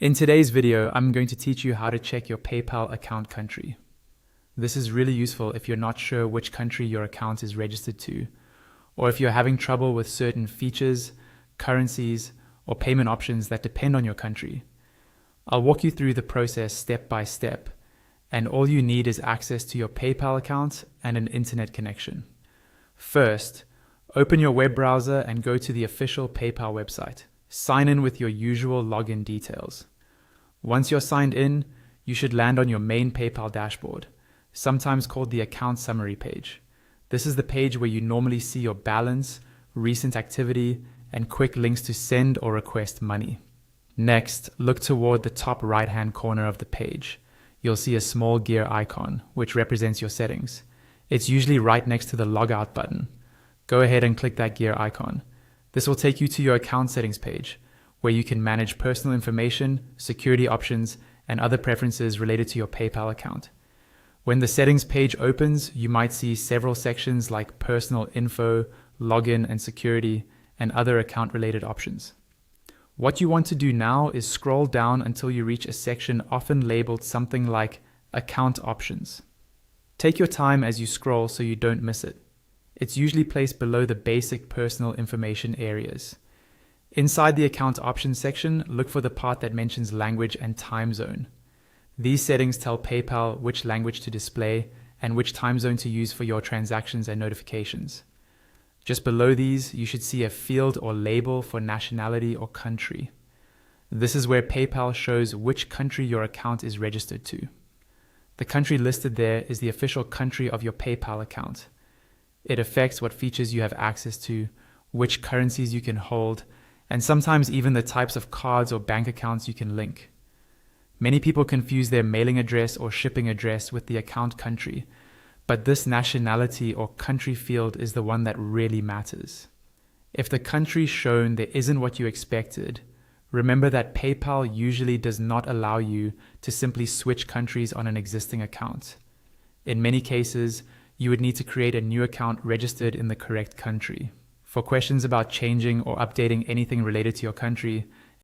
In today's video, I'm going to teach you how to check your PayPal account country. This is really useful if you're not sure which country your account is registered to, or if you're having trouble with certain features, currencies, or payment options that depend on your country. I'll walk you through the process step by step, and all you need is access to your PayPal account and an internet connection. First, open your web browser and go to the official PayPal website. Sign in with your usual login details. Once you're signed in, you should land on your main PayPal dashboard, sometimes called the account summary page. This is the page where you normally see your balance, recent activity, and quick links to send or request money. Next, look toward the top right-hand corner of the page. You'll see a small gear icon, which represents your settings. It's usually right next to the logout button. Go ahead and click that gear icon. This will take you to your account settings page, where you can manage personal information, security options, and other preferences related to your PayPal account. When the settings page opens, you might see several sections like personal info, login and security, and other account-related options. What you want to do now is scroll down until you reach a section often labeled something like Account Options. Take your time as you scroll so you don't miss it. It's usually placed below the basic personal information areas. Inside the account options section, look for the part that mentions language and time zone. These settings tell PayPal which language to display and which time zone to use for your transactions and notifications. Just below these, you should see a field or label for nationality or country. This is where PayPal shows which country your account is registered to. The country listed there is the official country of your PayPal account. It affects what features you have access to, which currencies you can hold, and sometimes even the types of cards or bank accounts you can link. Many people confuse their mailing address or shipping address with the account country, but this nationality or country field is the one that really matters. If the country shown there isn't what you expected, remember that PayPal usually does not allow you to simply switch countries on an existing account. In many cases, you would need to create a new account registered in the correct country. For questions about changing or updating anything related to your country,